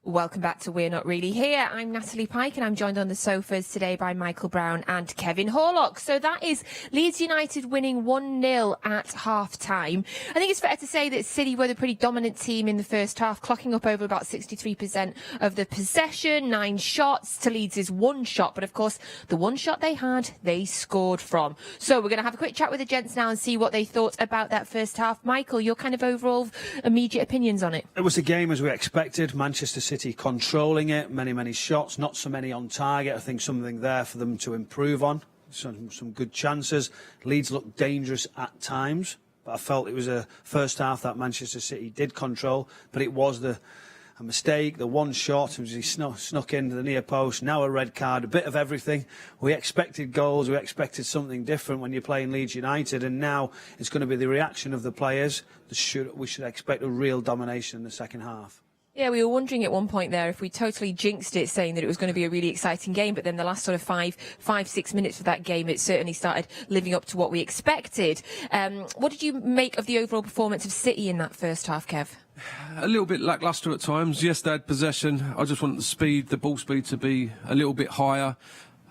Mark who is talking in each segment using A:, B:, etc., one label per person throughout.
A: Welcome back to We're Not Really Here. I'm Natalie Pike and I'm joined on the sofas today by Michael Brown and Kevin Horlock. So that is Leeds United winning 1-0 at half-time. I think it's fair to say that City were the pretty dominant team in the first half, clocking up over about 63% of the possession, 9 shots to Leeds' 1 shot. But of course, the 1 shot they had, they scored from. So we're going to have a quick chat with the gents now and see what they thought about that first half. Michael, your kind of overall immediate opinions on it?
B: It was a game as we expected. Manchester City controlling it, many shots, not so many on target. I think something there for them to improve on. Some good chances. Leeds looked dangerous at times, but I felt it was a first half that Manchester City did control, but it was a mistake, the 1 shot, as he snuck into the near post, now a red card, a bit of everything. We expected goals, we expected something different when you're playing Leeds United, and now it's going to be the reaction of the players. We should expect a real domination in the second half.
A: Yeah, we were wondering at one point there if we totally jinxed it, saying that it was going to be a really exciting game, but then the last sort of 5-6 minutes of that game, it certainly started living up to what we expected. What did you make of the overall performance of City in that first half, Kev?
C: A little bit lacklustre at times. Yes, they had possession. I just want the ball speed to be a little bit higher.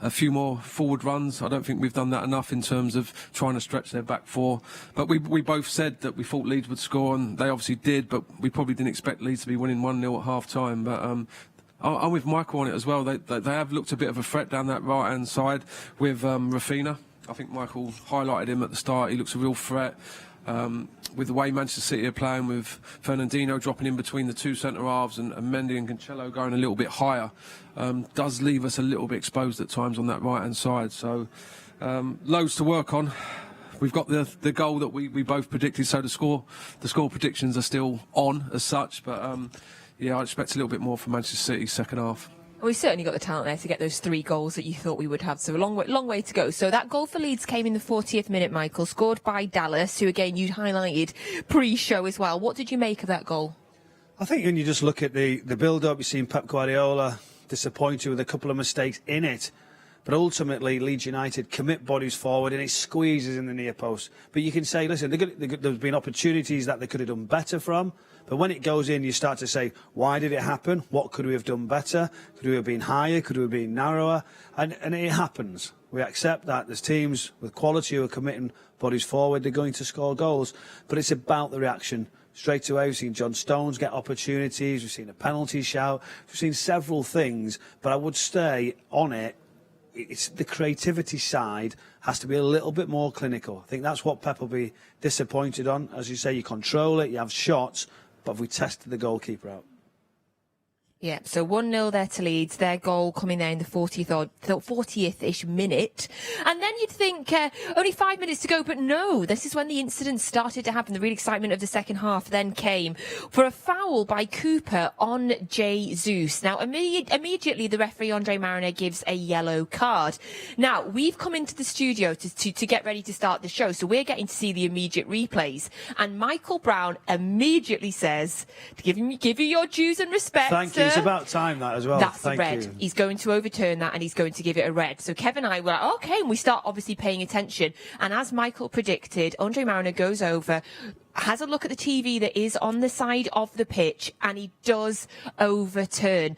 C: A few more forward runs. I don't think we've done that enough in terms of trying to stretch their back four. But we both said that we thought Leeds would score, and they obviously did, but we probably didn't expect Leeds to be winning 1-0 at half-time. But I'm with Michael on it as well. They have looked a bit of a threat down that right-hand side with Rafinha. I think Michael highlighted him at the start. He looks a real threat. With the way Manchester City are playing, with Fernandinho dropping in between the 2 centre-halves and Mendy and Cancelo going a little bit higher, does leave us a little bit exposed at times on that right-hand side. So loads to work on. We've got the goal that we both predicted, so the score predictions are still on as such. But yeah, I expect a little bit more from Manchester City second half.
A: We've certainly got the talent there to get those 3 goals that you thought we would have. So a long way to go. So that goal for Leeds came in the 40th minute, Michael, scored by Dallas, who again you highlighted pre-show as well. What did you make of that goal?
B: I think when you just look at the build-up, you've seen Pep Guardiola disappointed with a couple of mistakes in it. But ultimately, Leeds United commit bodies forward and it squeezes in the near post. But you can say, listen, there's been opportunities that they could have done better from. But when it goes in, you start to say, why did it happen? What could we have done better? Could we have been higher? Could we have been narrower? And it happens. We accept that. There's teams with quality who are committing bodies forward. They're going to score goals. But it's about the reaction. Straight away, we've seen John Stones get opportunities. We've seen a penalty shout. We've seen several things. But I would stay on it. It's the creativity side has to be a little bit more clinical. I think that's what Pep will be disappointed on. As you say, you control it, you have shots, but have we tested the goalkeeper out?
A: Yeah, so 1-0 there to Leeds, their goal coming there in the 40th-ish minute. And then you'd think, only 5 minutes to go, but no, this is when the incident started to happen. The real excitement of the second half then came for a foul by Cooper on Jesus. Now, immediately the referee, Andre Mariner, gives a yellow card. Now, we've come into the studio to get ready to start the show, so we're getting to see the immediate replays. And Michael Brown immediately says, give you your dues and respect.
B: Thank you. It's about time that as well.
A: That's
B: Thank
A: a red.
B: you.
A: He's going to overturn that and he's going to give it a red. So Kev and I were like, okay, and we start obviously paying attention. And as Michael predicted, Andre Mariner goes over, has a look at the TV that is on the side of the pitch, and he does overturn.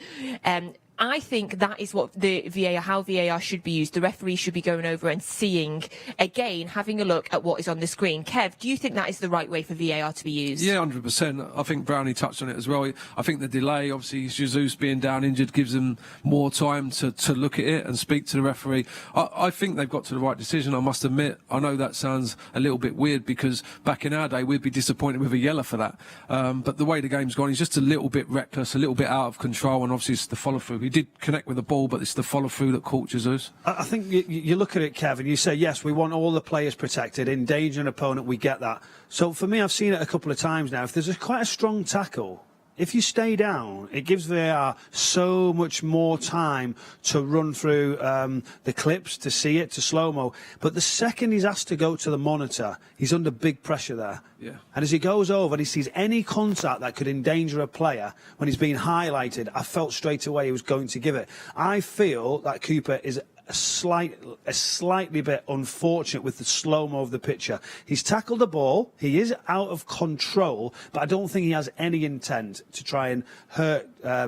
A: I think that is what how VAR should be used. The referee should be going over and seeing, again, having a look at what is on the screen. Kev, do you think that is the right way for VAR to be used?
C: Yeah, 100%. I think Brownie touched on it as well. I think the delay, obviously, Jesus being down injured gives them more time to look at it and speak to the referee. I think they've got to the right decision, I must admit. I know that sounds a little bit weird because back in our day, we'd be disappointed with a yellow for that. But the way the game's gone, he's just a little bit reckless, a little bit out of control, and obviously it's the follow-through. He did connect with the ball, but it's the follow-through that caught Jesus.
B: I think you look at it, Kevin, you say, yes, we want all the players protected, endanger an opponent, we get that. So for me, I've seen it a couple of times now. If there's quite a strong tackle, if you stay down, it gives VAR so much more time to run through the clips, to see it, to slow-mo. But the second he's asked to go to the monitor, he's under big pressure there.
C: Yeah.
B: And as he goes over and he sees any contact that could endanger a player, when he's being highlighted, I felt straight away he was going to give it. I feel that Cooper is a slightly bit unfortunate with the slow-mo of the picture. He's tackled the ball. He is out of control, but I don't think he has any intent to try and hurt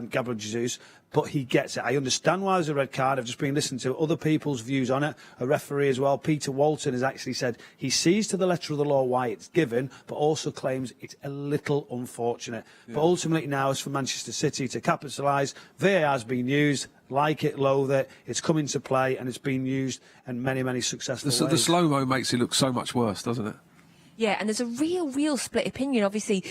B: Gabriel Jesus. But he gets it. I understand why there's a red card. I've just been listening to other people's views on it. A referee as well, Peter Walton, has actually said he sees to the letter of the law why it's given, but also claims it's a little unfortunate. Yeah. But ultimately now it's for Manchester City to capitalise. VAR has been used. Like it, loathe it. It's come into play and it's been used in many, many successful ways.
C: The slow-mo makes it look so much worse, doesn't it?
A: Yeah, and there's a real split opinion. Obviously,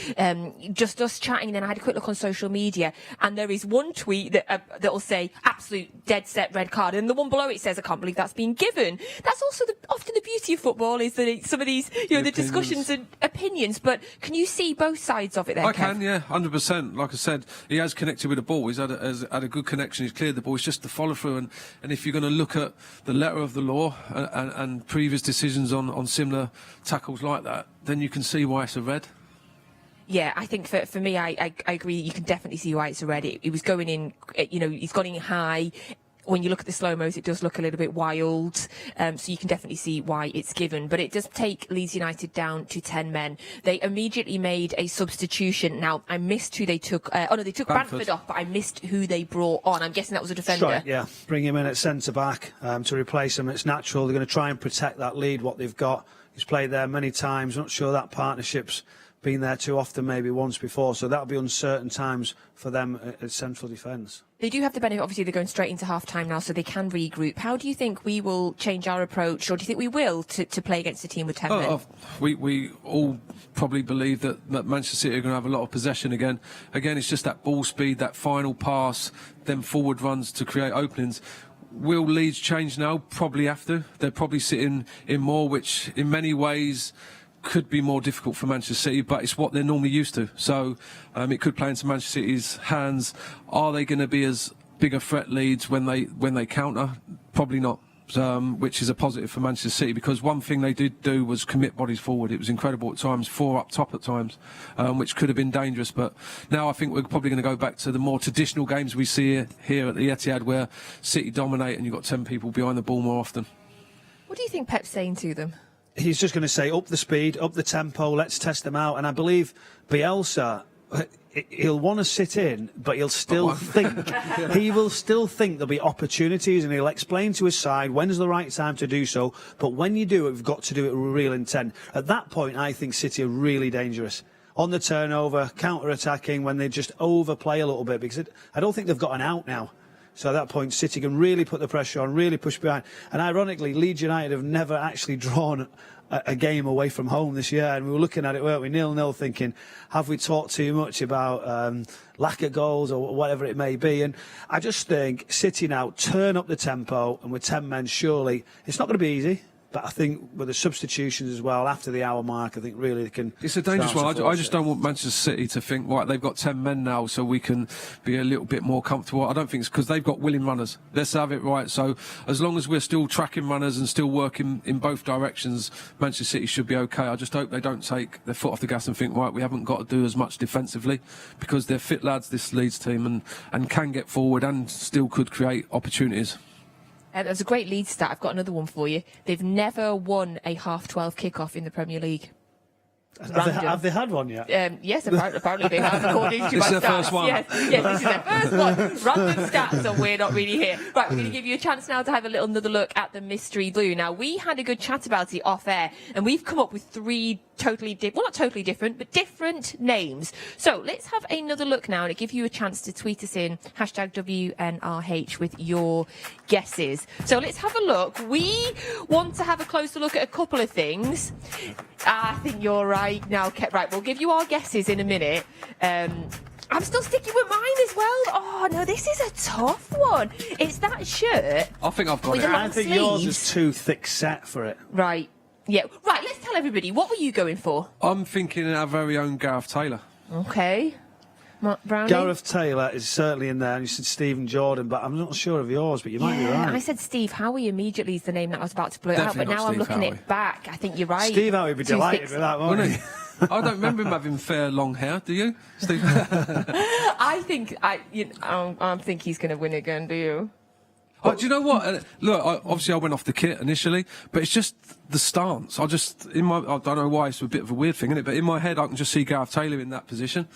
A: just us chatting, and then I had a quick look on social media, and there is one tweet that'll say absolute dead set red card, and the one below it says, I can't believe that's been given. That's also often the beauty of football, is that some of these, the discussions and opinions. But can you see both sides of it there,
C: I
A: Kev?
C: can, yeah, 100%. Like I said, he has connected with the ball. He's had a good connection. He's cleared the ball. It's just the follow through. And if you're going to look at the letter of the law and previous decisions on similar tackles like that, then you can see why it's a red.
A: Yeah, I think for me, I agree. You can definitely see why it's a red. It was going in, he's gone in high. When you look at the slow-mos, it does look a little bit wild. So you can definitely see why it's given. But it does take Leeds United down to 10 men. They immediately made a substitution. Now, I missed who they took. They took Bamford off, but I missed who they brought on. I'm guessing that was a defender.
B: Right, yeah. Bring him in at centre-back to replace him. It's natural. They're going to try and protect that lead, what they've got. He's played there many times. Not sure that partnership's been there too often, maybe once before. So that'll be uncertain times for them at central defence.
A: They do have the benefit, obviously, they're going straight into half-time now, so they can regroup. How do you think we will change our approach, or do you think we will, to play against a team with 10 men?
C: We all probably believe that Manchester City are going to have a lot of possession again. Again, it's just that ball speed, that final pass, them forward runs to create openings. Will Leeds change now? Probably have to. They're probably sitting in more, which in many ways could be more difficult for Manchester City, but it's what they're normally used to. So it could play into Manchester City's hands. Are they going to be as big a threat, Leeds, when they counter? Probably not. Which is a positive for Manchester City, because one thing they did do was commit bodies forward. It was incredible at times, 4 up top at times, which could have been dangerous. But now I think we're probably going to go back to the more traditional games we see here at the Etihad, where City dominate and you've got 10 people behind the ball more often.
A: What do you think Pep's saying to them?
B: He's just going to say, up the speed, up the tempo, let's test them out. And I believe Bielsa, he'll want to sit in, but he'll still think he will still think there'll be opportunities, and he'll explain to his side when's the right time to do so. But when you do it, we've got to do it with real intent. At that point, I think City are really dangerous on the turnover, counter-attacking, when they just overplay a little bit, because I don't think they've got an out now. So at that point, City can really put the pressure on, really push behind. And ironically, Leeds United have never actually drawn a game away from home this year. And we were looking at it, weren't we, 0-0, thinking, have we talked too much about lack of goals or whatever it may be? And I just think City now turn up the tempo, and with 10 men, surely it's not going to be easy. But I think with the substitutions as well, after the hour mark, I think really they can...
C: It's a dangerous one. I just don't want Manchester City to think, right, they've got 10 men now, so we can be a little bit more comfortable. I don't think it's because they've got willing runners. Let's have it right. So as long as we're still tracking runners and still working in both directions, Manchester City should be okay. I just hope they don't take their foot off the gas and think, right, we haven't got to do as much defensively, because they're fit lads, this Leeds team, and can get forward and still could create opportunities.
A: There's a great Leeds stat. I've got another one for you. They've never won a half-12 kickoff in the Premier League.
B: Have they had one yet?
A: Yes, apparently they have, according to my stats.
C: This is their first one.
A: Yes, this is their first one. Random stats, so we're not really here. Right, we're going to give you a chance now to have another look at the mystery blue. Now, we had a good chat about it off air, and we've come up with 3 not totally different, but different names. So let's have another look now, and give you a chance to tweet us in #WNRH with your guesses. So let's have a look. We want to have a closer look at a couple of things. I think you're right now. Right, we'll give you our guesses in a minute. I'm still sticking with mine as well. Oh, no, this is a tough one. It's that shirt.
C: I think I've got it.
B: I think yours is too thick set for it.
A: Right. Yeah. Right, let's tell everybody. What were you going for?
C: I'm thinking our very own Gareth Taylor.
A: Okay. Brownie?
B: Gareth Taylor is certainly in there, and you said Stephen Jordan, but I'm not sure of yours, but you might be right.
A: I said Steve Howie immediately is the name that I was about to blurt out, but now I'm looking it back. I think you're right.
B: Think Howie would be delighted with that, wouldn't he?
C: I don't remember him having fair long hair, do you, Steve?
A: I think he's going to win again, do you?
C: Do you know what? Look, obviously I went off the kit initially, but it's just the stance. I don't know why, it's a bit of a weird thing, isn't it? But in my head, I can just see Gareth Taylor in that position.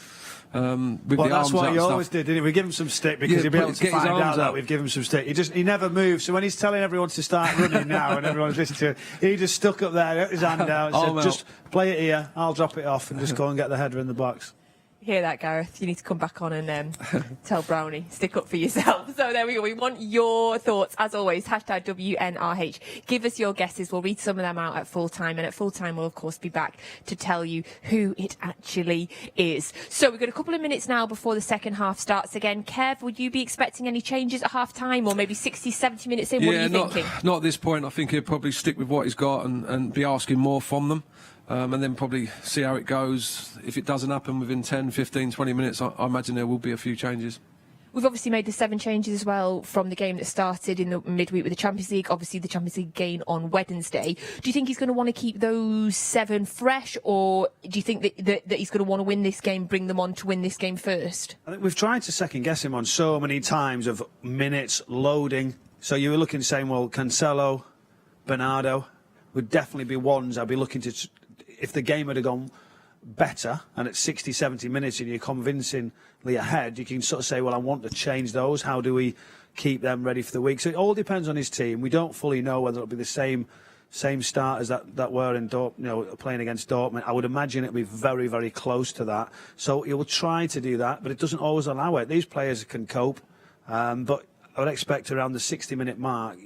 C: With the
B: that's
C: arms
B: what
C: out
B: he
C: and
B: always
C: stuff.
B: did, didn't he? We give him some stick because he'd be able to
C: get his
B: find out
C: arms
B: that
C: out.
B: we've given him some stick. He never moved. So when he's telling everyone to start running now and everyone's listening to him, he just stuck up there, got his hand out and said, just play it here, I'll drop it off and just go and get the header in the box.
A: Hear that, Gareth? You need to come back on and tell Brownie, stick up for yourself. So there we go. We want your thoughts, as always. Hashtag WNRH. Give us your guesses. We'll read some of them out at full time. And at full time, we'll, of course, be back to tell you who it actually is. So we've got a couple of minutes now before the second half starts again. Kev, would you be expecting any changes at half time or maybe 60, 70 minutes in? What are you thinking?
C: Not at this point. I think he'll probably stick with what he's got and be asking more from them. And then probably see how it goes. If it doesn't happen within 10, 15, 20 minutes, I imagine there will be a few changes.
A: We've obviously made the 7 changes as well from the game that started in the midweek with the Champions League. Obviously, the Champions League game on Wednesday. Do you think he's going to want to keep those 7 fresh, or do you think that he's going to want to win this game, bring them on to win this game first?
B: I think we've tried to second guess him on so many times of minutes, loading. So you were looking saying, well, Cancelo, Bernardo would definitely be ones I'd be looking to... If the game had gone better and at 60, 70 minutes and you're convincingly ahead, you can sort of say, well, I want to change those. How do we keep them ready for the week? So it all depends on his team. We don't fully know whether it'll be the same starters that were in playing against Dortmund. I would imagine it'll be very, very close to that. So he will try to do that, but it doesn't always allow it. These players can cope, but I would expect around the 60-minute mark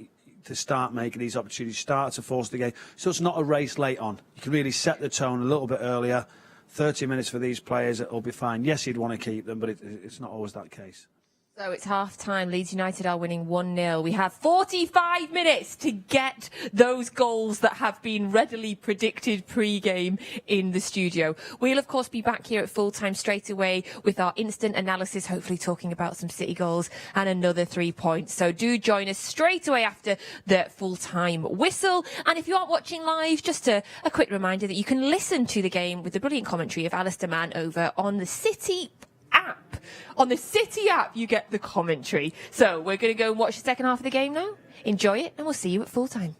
B: to start making these opportunities, start to force the game. So it's not a race late on. You can really set the tone a little bit earlier. 30 minutes for these players, it'll be fine. Yes, you'd want to keep them, but it's not always that case.
A: So it's half-time. Leeds United are winning 1-0. We have 45 minutes to get those goals that have been readily predicted pre-game in the studio. We'll, of course, be back here at full-time straight away with our instant analysis, hopefully talking about some City goals and another 3 points. So do join us straight away after the full-time whistle. And if you aren't watching live, just a quick reminder that you can listen to the game with the brilliant commentary of Alistair Mann over on the City app. On the City app, you get the commentary. So we're going to go and watch the second half of the game now. Enjoy it, and we'll see you at full time.